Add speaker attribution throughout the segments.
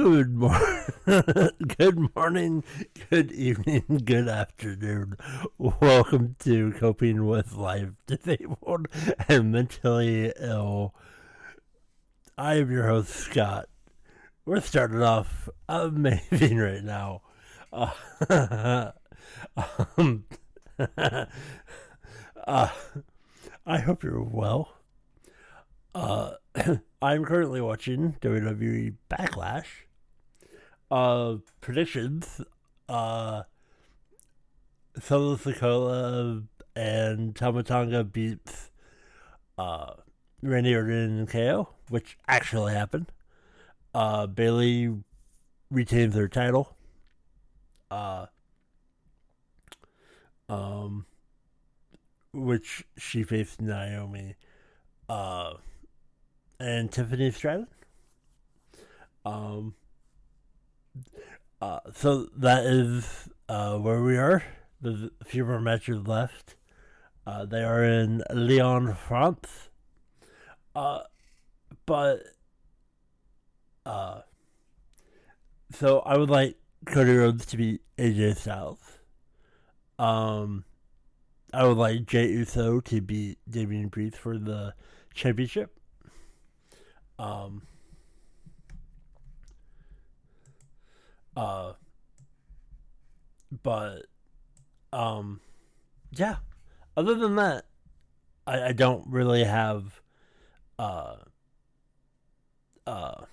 Speaker 1: Good morning, good morning, good evening, good afternoon. Welcome to Coping with Life Disabled and Mentally Ill. I am your host, Scott. We're starting off amazing right now. Um, uh, I hope you're well. I'm currently watching WWE Backlash. Predictions. Uh, Solo Sokola and Tamatanga beats uh, Randy Orton and KO, which actually happened. Bailey retains her title. Uh, um, which she faced Naomi. And Tiffany Stratton. Um, so that is where we are. There's a few more matches left. They are in Lyon, France. But so I would like Cody Rhodes to beat AJ Styles. I would like Jey Uso to beat Damian Priest for the championship. Um, but yeah. Other than that, I don't really have uh uh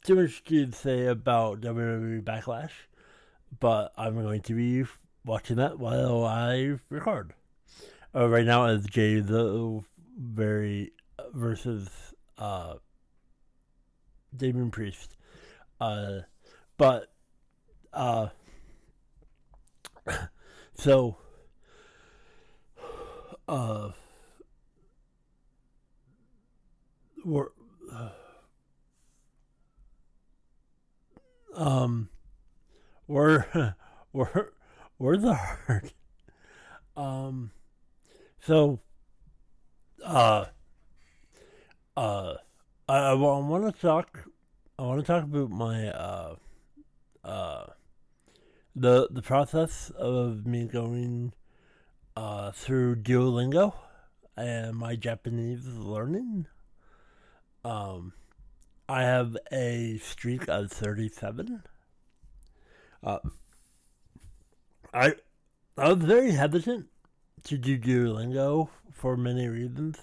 Speaker 1: too much to say about WWE Backlash, but I'm going to be watching that while I record. Right now is Jay the very versus Damien Priest. But uh, so we're um we're we're we're the heart. Um, so uh uh I want to talk. I want to talk about my uh the process of me going through Duolingo and my Japanese learning. Um, I have a streak of 37. Uh, I I was very hesitant to do Duolingo for many reasons.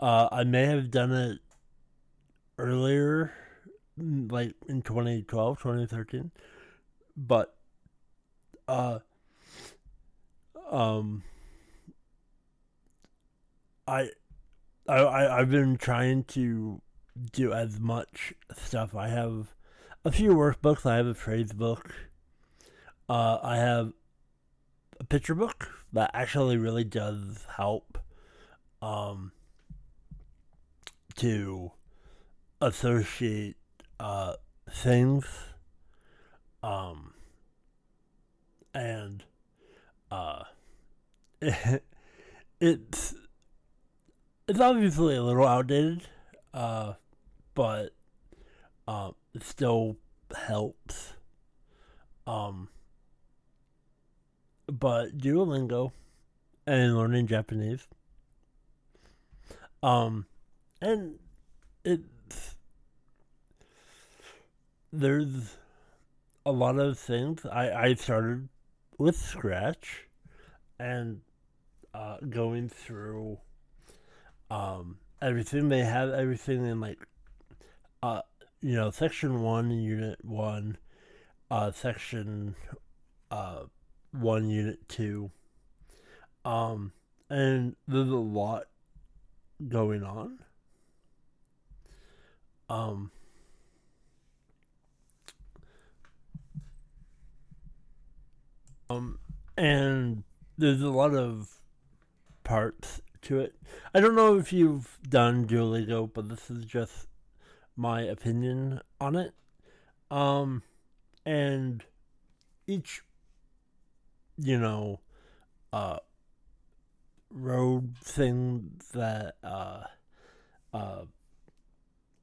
Speaker 1: I may have done it earlier, like in 2012, 2013, but uh, um, I I've been trying to do as much stuff. I have a few workbooks. I have a phrase book. I have a picture book that actually really does help um, to associate things, um, and uh, it's it's obviously a little outdated, but it still helps. Um, but Duolingo and learning Japanese, and it's there's a lot of things. I started with scratch and going through everything. They have everything in like uh section 1, unit 1, section 1, unit 2, and there's a lot going on. um and there's a lot of parts to it. I don't know if you've done Duolingo, but this is just my opinion on it. And each, you know, uh, road thing that uh,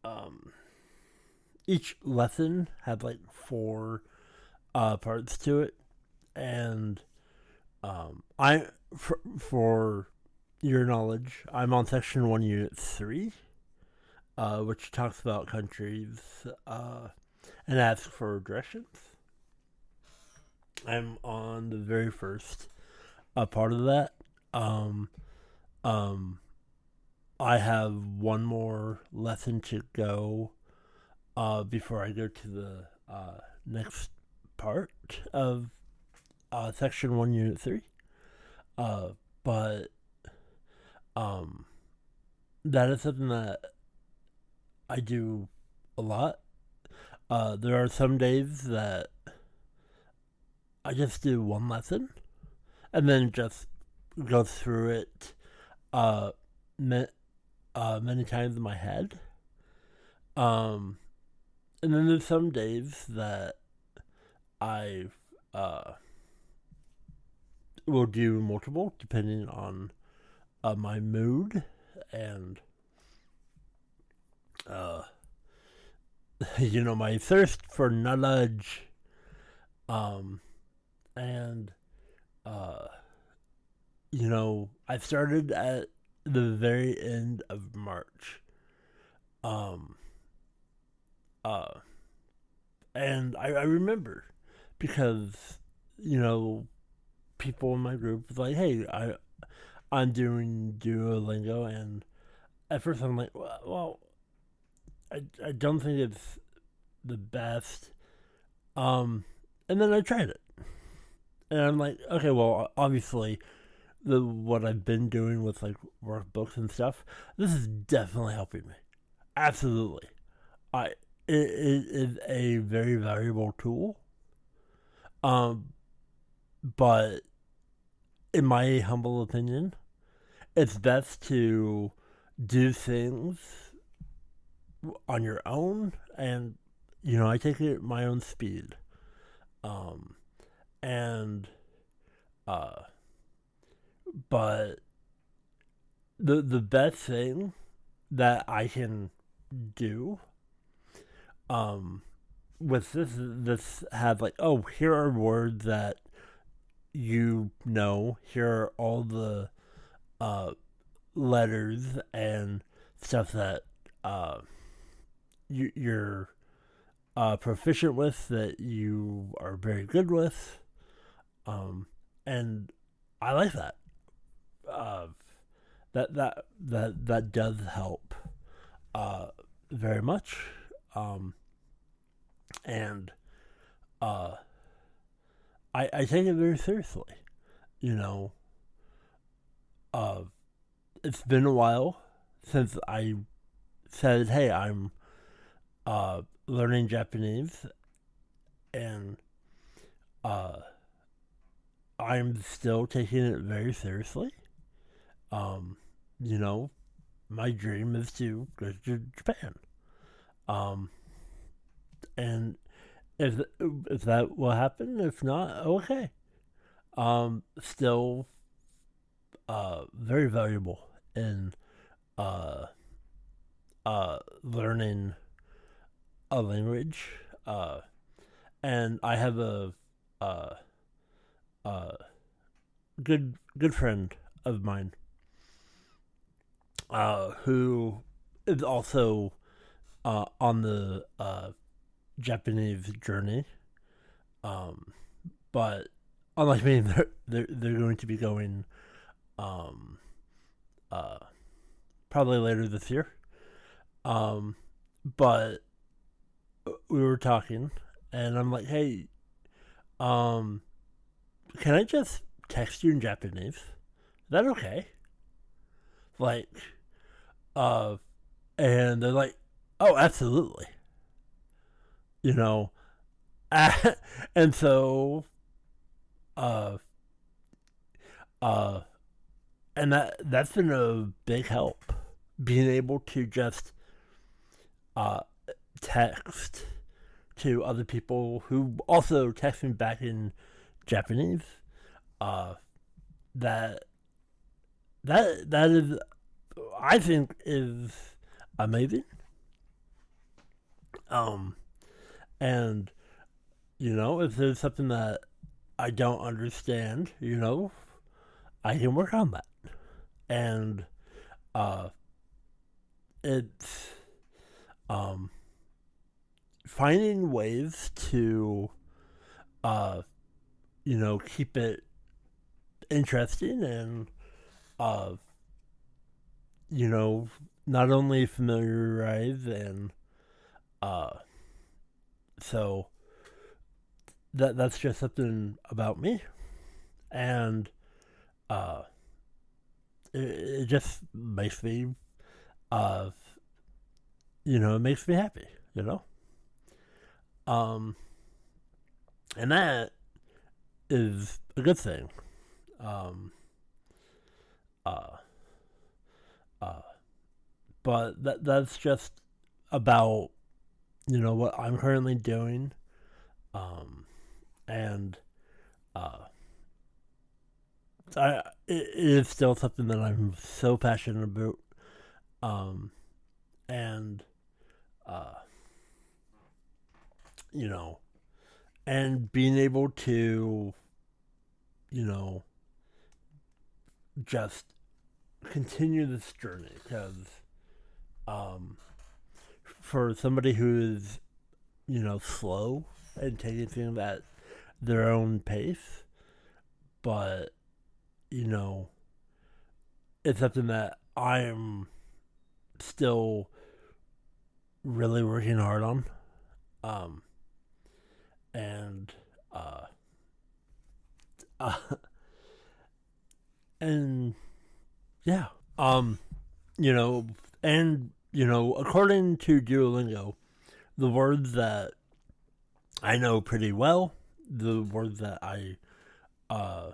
Speaker 1: um, each lesson had like four parts to it, and for your knowledge, I'm on section 1, unit 3, which talks about countries and asks for directions. I'm on the very first part of that. I have one more lesson to go before I go to the next part of section 1, unit 3. But that is something that I do a lot. There are some days that I just do one lesson and then just go through it many times in my head. And then there's some days that I will do multiple depending on my mood and my thirst for knowledge. And I started at the very end of March. And I remember because, people in my group was like, hey, I'm doing Duolingo, and at first I'm like, well, I don't think it's the best. And then I tried it. And I'm like, okay, well, obviously, what I've been doing with like workbooks and stuff, this is definitely helping me. Absolutely. It is a very valuable tool. But in my humble opinion, it's best to do things on your own, and I take it at my own speed. And but the best thing that I can do with this have like, oh, here are words that here are all the letters and stuff that you're proficient with, that you are very good with, and I like that. That does help very much, and I take it very seriously. It's been a while since I said, hey, I'm learning Japanese, and I'm still taking it very seriously. My dream is to go to Japan. And if that will happen, if not, okay. Still very valuable in learning a language. And I have a good friend of mine who is also on the Japanese journey, but unlike me, they're going to be going probably later this year. But we were talking, and I'm like, hey, can I just text you in Japanese? Is that okay? Like, and they're like, oh, absolutely. And so, and that's been a big help, being able to just text to other people who also text me back in Japanese. That is, I think, is amazing. Um, and, if there's something that I don't understand, I can work on that. And uh, it's um, finding ways to, uh, keep it interesting and, uh, you know, not only familiarize and, uh, so that's just something about me. And, uh, it just makes me, uh, it makes me happy, you know? Um, and that is a good thing. Um, uh, uh, but that's just about, what I'm currently doing. Um, and, uh, it is still something that I'm so passionate about. Um, and, uh, you know, and being able to, you know, just continue this journey because, um, for somebody who is, slow and taking things at their own pace, but, you know, it's something that I'm still really working hard on. Um, and, uh, uh, and yeah, um, you know, and, according to Duolingo, the words that I know pretty well, the words that I, uh,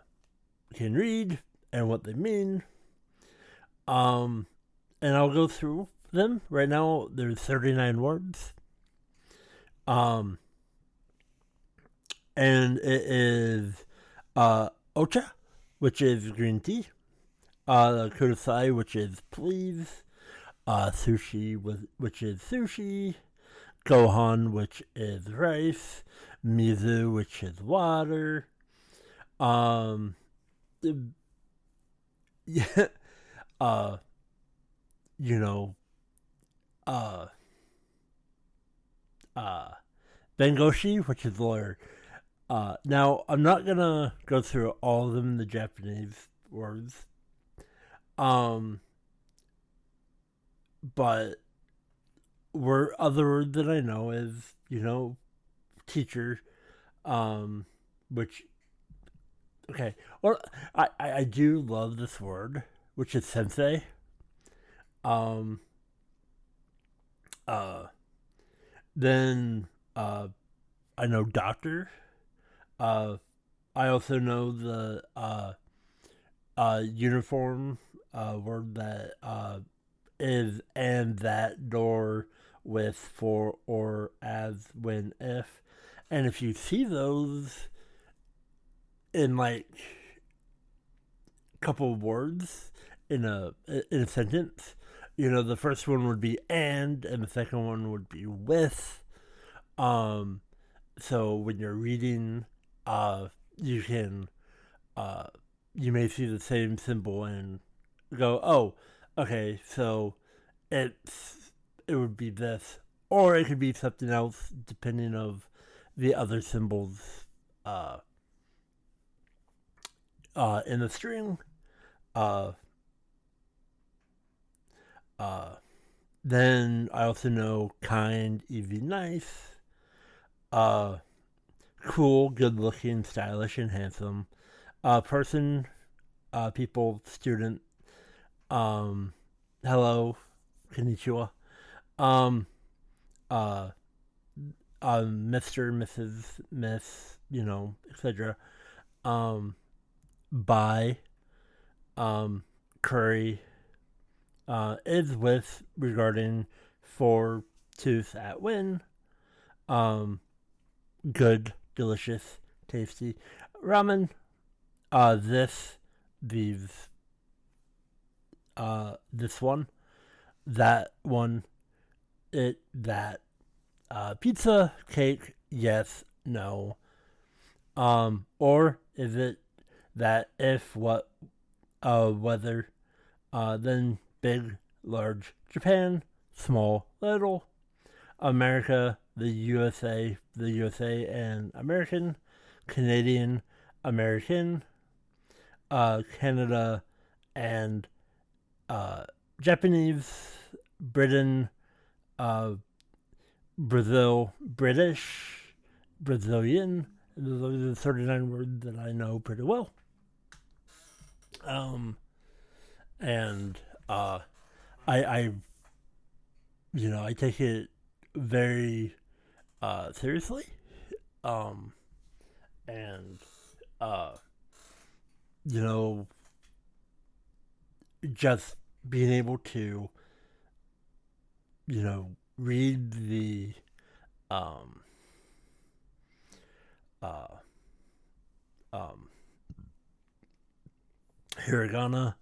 Speaker 1: can read and what they mean, um, and I'll go through them. Right now, there's 39 words. Um, and it is, ocha, which is green tea, kudasai, which is please, sushi, which is sushi, gohan, which is rice, mizu, which is water, um, yeah, uh, you know, uh, uh, bengoshi, which is lawyer. Now, I'm not gonna go through all of them in the Japanese words, um, but other word that I know is, teacher, um, which, okay, well, I do love this word, which is sensei. Um, uh, then, I know doctor. Uh, I also know the, uniform, word that, is and that door with for or as when if, and if you see those in like a couple of words in a sentence, the first one would be and the second one would be with. um so when you're reading, you can, uh you may see the same symbol and go, oh, okay, so it would be this, or it could be something else depending of the other symbols, uh, in the string. Uh, uh, then I also know kind, easy, nice, uh, cool, good looking, stylish, and handsome. Person, people, student, um, hello, konnichiwa. Um, uh, Mr., Mrs., Miss, etc. Um, by, curry, is with, regarding, for, tooth, at, when, um, good, delicious, tasty, ramen, this, these, this one, that one, it, that, pizza, cake, yes, no. Or is it that if what weather, then big, large, Japan, small, little, America, the USA and American, Canadian, American, Canada, and Japanese, Britain, uh, Brazil, British, Brazilian. Those are the 39 words that I know pretty well. Um, and I I take it very seriously. Um, and uh, you know, just being able to read the um, uh, um, hiragana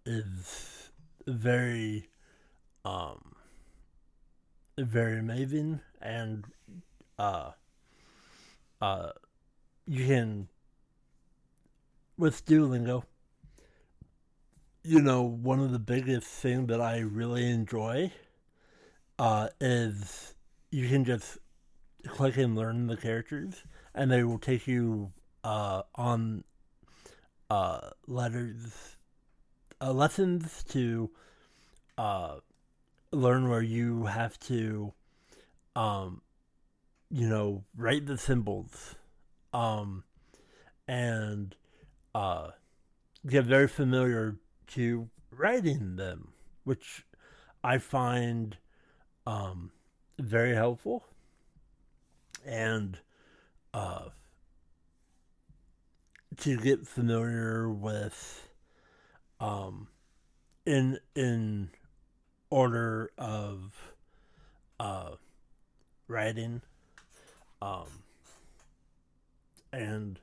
Speaker 1: is very um, very amazing, and uh, uh, you can with Duolingo. One of the biggest things that I really enjoy is you can just click and learn the characters, and they will take you on letters lessons to uh, learn where you have to um, write the symbols um, and get very familiar to writing them, which I find um, very helpful. And uh, to get familiar with um, in order of uh, writing, um, and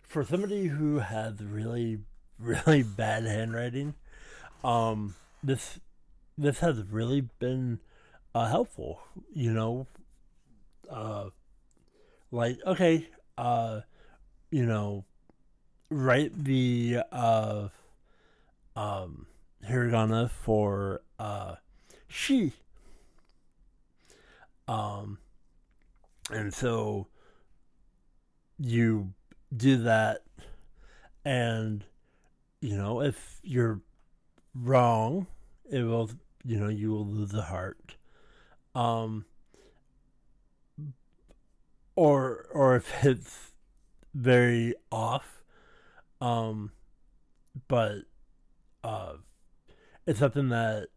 Speaker 1: for somebody who has really really bad handwriting, um, this this has really been helpful. Uh, like okay, you know, write the um, hiragana for she, um, and so you do that, and if you're wrong, it will you will lose a heart. Um, or if it's very off, um, but uh, it's something that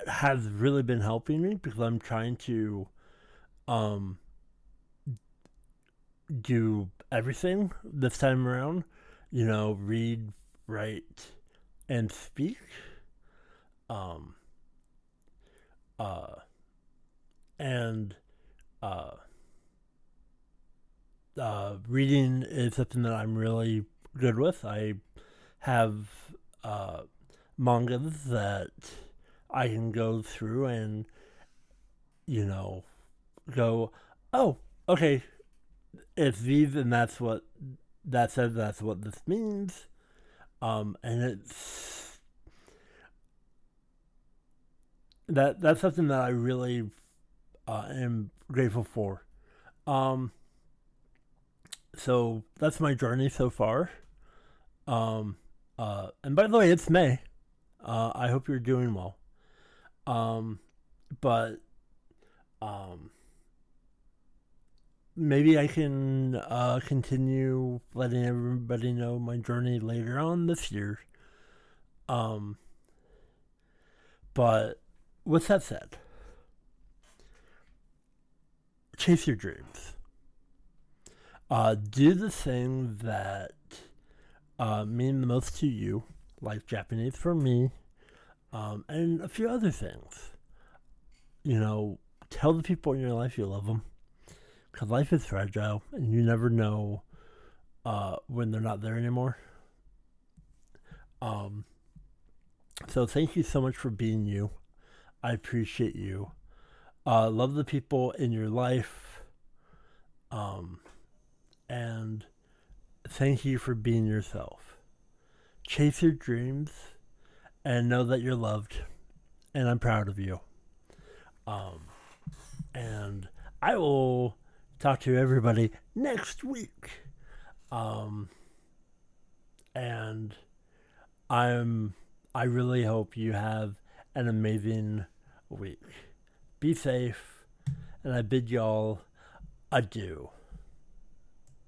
Speaker 1: has really been helping me because I'm trying to um, do everything this time around. Read, write, and speak. Um, uh, and uh, reading is something that I'm really good with. I have uh, mangas that I can go through and go, oh, okay, it's these, and that's what that says. That's what this means. And that's something that I really am grateful for. Um, so that's my journey so far. And by the way, it's May. I hope you're doing well. Um, but um, maybe I can continue letting everybody know my journey later on this year. Um, but with that said, chase your dreams. Do the thing that mean the most to you, like Japanese for me, and a few other things. Tell the people in your life you love them, because life is fragile, and you never know when they're not there anymore. Um, so thank you so much for being you. I appreciate you. Love the people in your life. And thank you for being yourself. Chase your dreams and know that you're loved. And I'm proud of you. And I will talk to everybody next week. And I really hope you have an amazing week. Be safe, and I bid y'all adieu.